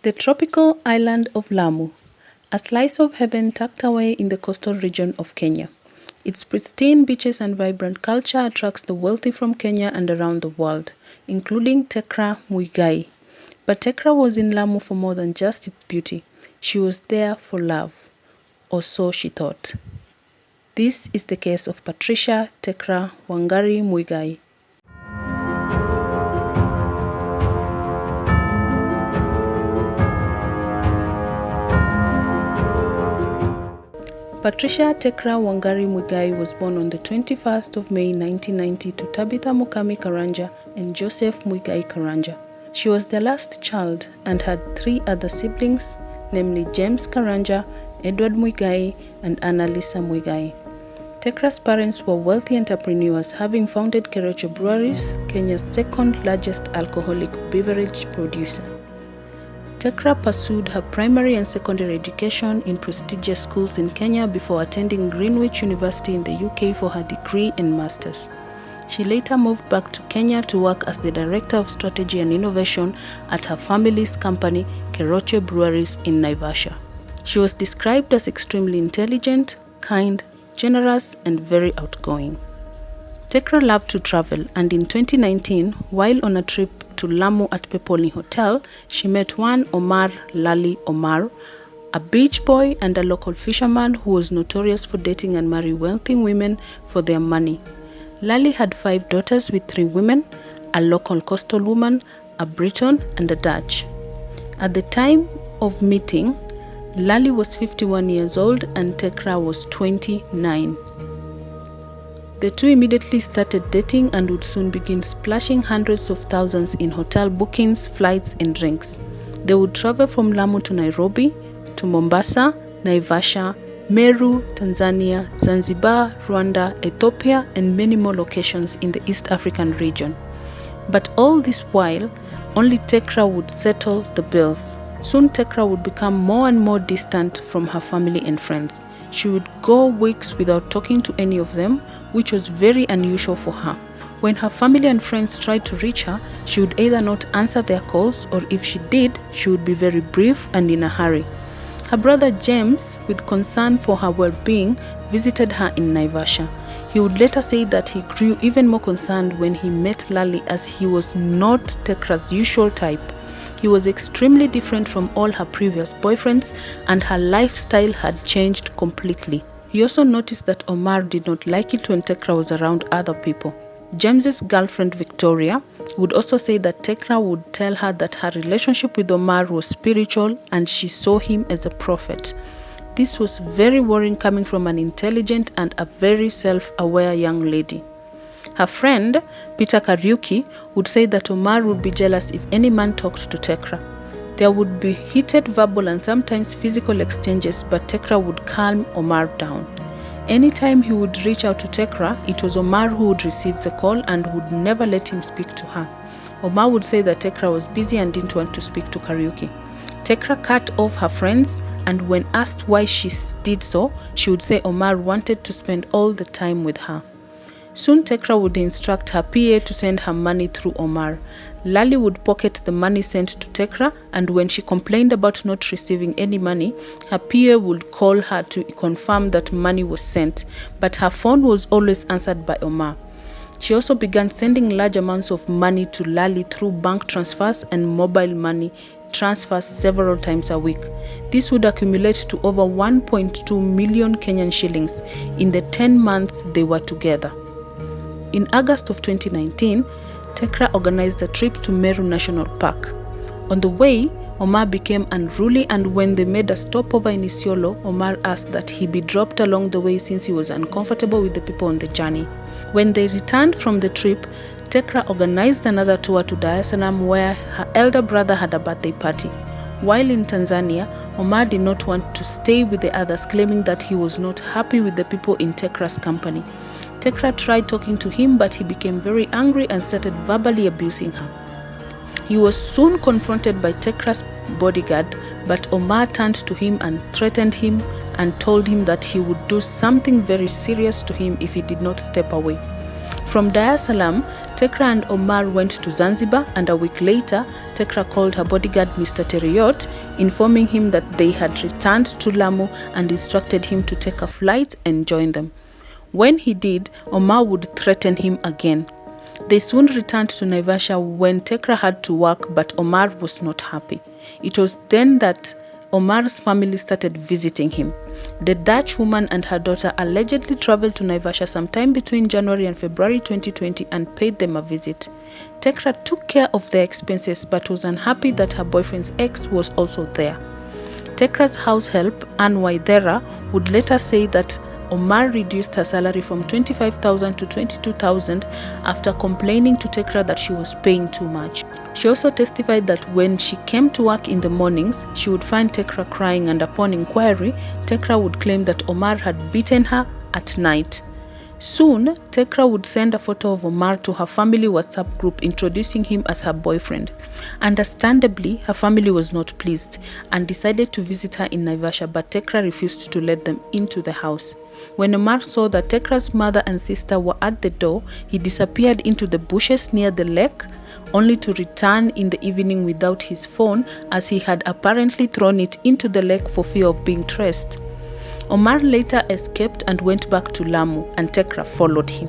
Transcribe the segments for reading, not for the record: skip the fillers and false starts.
The tropical island of Lamu, a slice of heaven tucked away in the coastal region of Kenya. Its pristine beaches and vibrant culture attracts the wealthy from Kenya and around the world, including Tecra Muigai. But Tecra was in Lamu for more than just its beauty. She was there for love, or so she thought. This is the case of Patricia Tecra Wangari Muigai. Patricia Tecra Wangari Muigai was born on the 21st of May 1990 to Tabitha Mukami Karanja and Joseph Muigai Karanja. She was their last child and had 3 other siblings, namely James Karanja, Edward Muigai, and Annalisa Muigai. Tecra's parents were wealthy entrepreneurs, having founded Keroche Breweries, Kenya's second largest alcoholic beverage producer. Tecra pursued her primary and secondary education in prestigious schools in Kenya before attending Greenwich University in the UK for her degree and master's. She later moved back to Kenya to work as the Director of Strategy and Innovation at her family's company, Keroche Breweries in Naivasha. She was described as extremely intelligent, kind, generous, and very outgoing. Tecra loved to travel, and in 2019, while on a trip to Lamu at Peponi Hotel, she met one Omar Lali Omar, a beach boy and a local fisherman who was notorious for dating and marrying wealthy women for their money. Lali had 5 daughters with 3 women, a local coastal woman, a Briton, and a Dutch. At the time of meeting, Lali was 51 years old and Tecra was 29. The two immediately started dating and would soon begin splashing hundreds of thousands in hotel bookings, flights, and drinks. They would travel from Lamu to Nairobi, to Mombasa, Naivasha, Meru, Tanzania, Zanzibar, Rwanda, Ethiopia, and many more locations in the East African region. But all this while, only Tecra would settle the bills. Soon Tecra would become more and more distant from her family and friends. She would go weeks without talking to any of them, which was very unusual for her. When her family and friends tried to reach her, she would either not answer their calls, or if she did, she would be very brief and in a hurry. Her brother James, with concern for her well-being, visited her in Naivasha. He would later say that he grew even more concerned when he met Lali, as he was not Tecra's usual type. He was extremely different from all her previous boyfriends, and her lifestyle had changed completely. He also noticed that Omar did not like it when Tecra was around other people. James's girlfriend Victoria would also say that Tecra would tell her that her relationship with Omar was spiritual and she saw him as a prophet. This was very worrying coming from an intelligent and a very self-aware young lady. Her friend, Peter Kariuki, would say that Omar would be jealous if any man talked to Tecra. There would be heated verbal and sometimes physical exchanges, but Tecra would calm Omar down. Anytime he would reach out to Tecra, it was Omar who would receive the call and would never let him speak to her. Omar would say that Tecra was busy and didn't want to speak to Kariuki. Tecra cut off her friends, and when asked why she did so, she would say Omar wanted to spend all the time with her. Soon Tecra would instruct her PA to send her money through Omar. Lali would pocket the money sent to Tecra, and when she complained about not receiving any money, her PA would call her to confirm that money was sent, but her phone was always answered by Omar. She also began sending large amounts of money to Lali through bank transfers and mobile money transfers several times a week. This would accumulate to over 1.2 million Kenyan shillings in the 10 months they were together. In August of 2019, Tecra organized a trip to Meru National Park. On the way, Omar became unruly, and when they made a stopover in Isiolo, Omar asked that he be dropped along the way since he was uncomfortable with the people on the journey. When they returned from the trip, Tecra organized another tour to Dar es Salaam where her elder brother had a birthday party. While in Tanzania, Omar did not want to stay with the others, claiming that he was not happy with the people in Tecra's company. Tecra tried talking to him, but he became very angry and started verbally abusing her. He was soon confronted by Tecra's bodyguard, but Omar turned to him and threatened him and told him that he would do something very serious to him if he did not step away. From Dar es Salaam, Tecra and Omar went to Zanzibar, and a week later, Tecra called her bodyguard Mr. Teriot, informing him that they had returned to Lamu and instructed him to take a flight and join them. When he did, Omar would threaten him again. They soon returned to Naivasha when Tecra had to work, but Omar was not happy. It was then that Omar's family started visiting him. The Dutch woman and her daughter allegedly traveled to Naivasha sometime between January and February 2020 and paid them a visit. Tecra took care of their expenses but was unhappy that her boyfriend's ex was also there. Tecra's house help, Ann Waithera, would later say that Omar reduced her salary from $25,000 to $22,000 after complaining to Tecra that she was paying too much. She also testified that when she came to work in the mornings, she would find Tecra crying, and upon inquiry, Tecra would claim that Omar had beaten her at night. Soon, Tecra would send a photo of Omar to her family WhatsApp group introducing him as her boyfriend. Understandably, her family was not pleased and decided to visit her in Naivasha, but Tecra refused to let them into the house. When Omar saw that Tecra's mother and sister were at the door, he disappeared into the bushes near the lake, only to return in the evening without his phone, as he had apparently thrown it into the lake for fear of being traced. Omar later escaped and went back to Lamu, and Tecra followed him.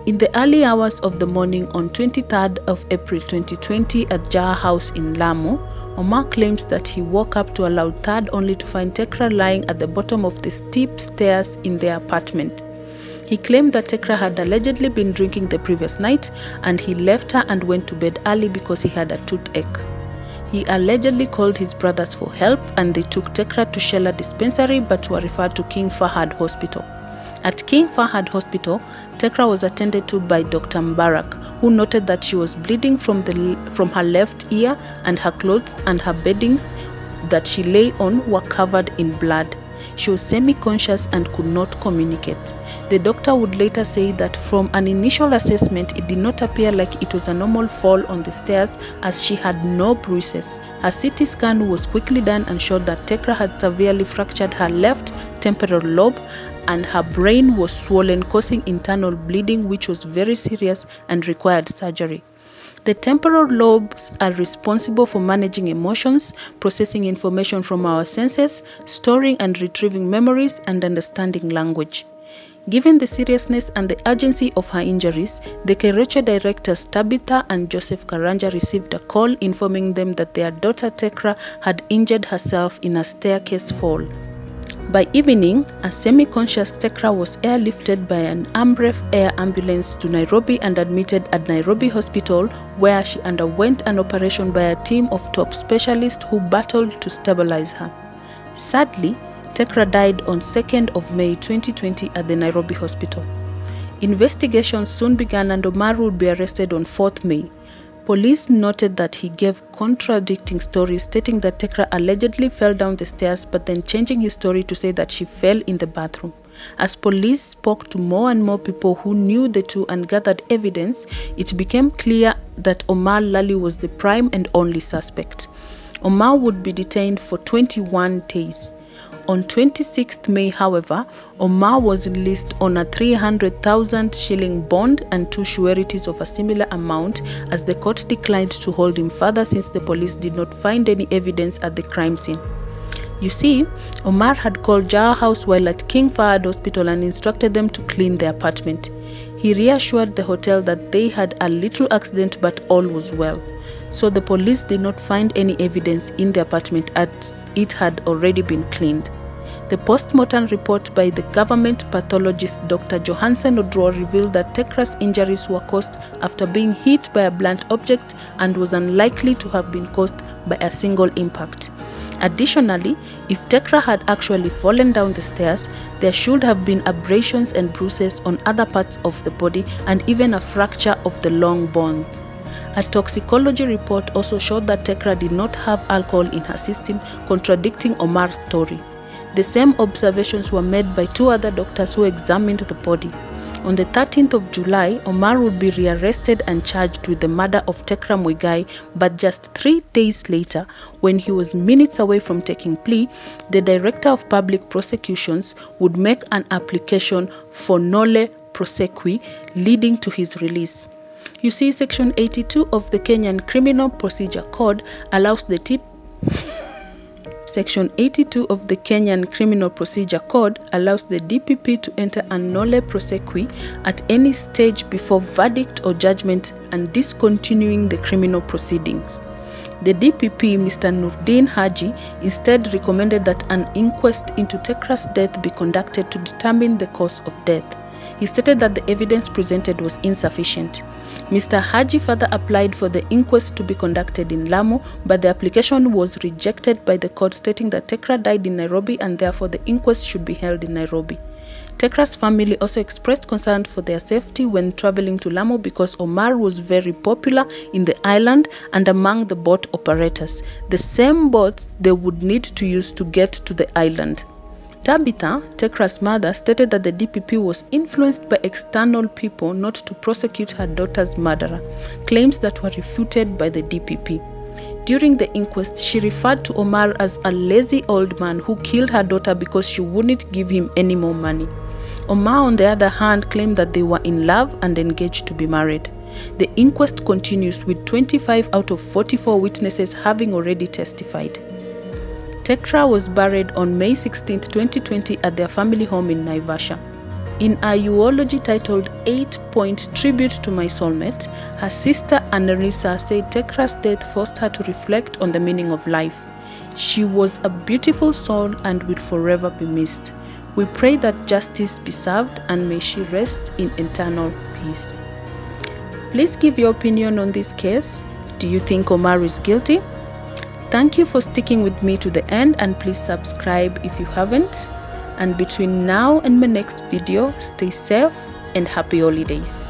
In the early hours of the morning on 23rd of April 2020 at Jah House in Lamu, Omar claims that he woke up to a loud thud only to find Tecra lying at the bottom of the steep stairs in their apartment. He claimed that Tecra had allegedly been drinking the previous night, and he left her and went to bed early because he had a toothache. He allegedly called his brothers for help, and they took Tecra to Shella Dispensary but were referred to King Fahad Hospital. At King Fahad Hospital, Tecra was attended to by Dr. Mbarak, who noted that she was bleeding from her left ear, and her clothes and her beddings that she lay on were covered in blood. She was semi-conscious and could not communicate. The doctor would later say that from an initial assessment, it did not appear like it was a normal fall on the stairs, as she had no bruises. A CT scan was quickly done and showed that Tecra had severely fractured her left temporal lobe, and her brain was swollen, causing internal bleeding, which was very serious and required surgery. The temporal lobes are responsible for managing emotions, processing information from our senses, storing and retrieving memories, and understanding language. Given the seriousness and the urgency of her injuries, the Kericho directors Tabitha and Joseph Karanja received a call informing them that their daughter Tecra had injured herself in a staircase fall. By evening, a semi-conscious Tecra was airlifted by an Amref air ambulance to Nairobi and admitted at Nairobi Hospital, where she underwent an operation by a team of top specialists who battled to stabilize her. Sadly, Tecra died on 2nd of May 2020 at the Nairobi Hospital. Investigations soon began, and Omar would be arrested on 4th May. Police noted that he gave contradicting stories, stating that Tecra allegedly fell down the stairs, but then changing his story to say that she fell in the bathroom. As police spoke to more and more people who knew the two and gathered evidence, it became clear that Omar Lali was the prime and only suspect. Omar would be detained for 21 days. On 26th May, however, Omar was released on a 300,000 shilling bond and 2 sureties of a similar amount, as the court declined to hold him further since the police did not find any evidence at the crime scene. You see, Omar had called Jah House while at King Fahad Hospital and instructed them to clean the apartment. He reassured the hotel that they had a little accident but all was well. So the police did not find any evidence in the apartment as it had already been cleaned. The post-mortem report by the government pathologist Dr. Johansen Odro revealed that Tecra's injuries were caused after being hit by a blunt object and was unlikely to have been caused by a single impact. Additionally, if Tecra had actually fallen down the stairs, there should have been abrasions and bruises on other parts of the body and even a fracture of the long bones. A toxicology report also showed that Tecra did not have alcohol in her system, contradicting Omar's story. The same observations were made by 2 other doctors who examined the body. On the 13th of July, Omar would be rearrested and charged with the murder of Tecra Muigai, but just 3 days later, when he was minutes away from taking plea, the Director of Public Prosecutions would make an application for nolle prosequi, leading to his release. You see, Section 82 of the Kenyan Criminal Procedure Code allows the Section 82 of the Kenyan Criminal Procedure Code allows the DPP to enter a nolle prosequi at any stage before verdict or judgment and discontinuing the criminal proceedings. The DPP, Mr. Nurdin Haji, instead recommended that an inquest into Tekra's death be conducted to determine the cause of death. He stated that the evidence presented was insufficient. Mr. Haji further applied for the inquest to be conducted in Lamu, but the application was rejected by the court, stating that Tecra died in Nairobi and therefore the inquest should be held in Nairobi. Tekra's family also expressed concern for their safety when traveling to Lamu because Omar was very popular in the island and among the boat operators, the same boats they would need to use to get to the island. Tabitha, Tekra's mother, stated that the DPP was influenced by external people not to prosecute her daughter's murderer, claims that were refuted by the DPP. During the inquest, she referred to Omar as a lazy old man who killed her daughter because she wouldn't give him any more money. Omar, on the other hand, claimed that they were in love and engaged to be married. The inquest continues with 25 out of 44 witnesses having already testified. Tecra was buried on May 16, 2020 at their family home in Naivasha. In a eulogy titled 8-Point Tribute to My Soulmate, her sister Annalisa said Tekra's death forced her to reflect on the meaning of life. She was a beautiful soul and will forever be missed. We pray that justice be served and may she rest in eternal peace. Please give your opinion on this case. Do you think Omar is guilty? Thank you for sticking with me to the end, and please subscribe if you haven't. And between now and my next video, stay safe and happy holidays.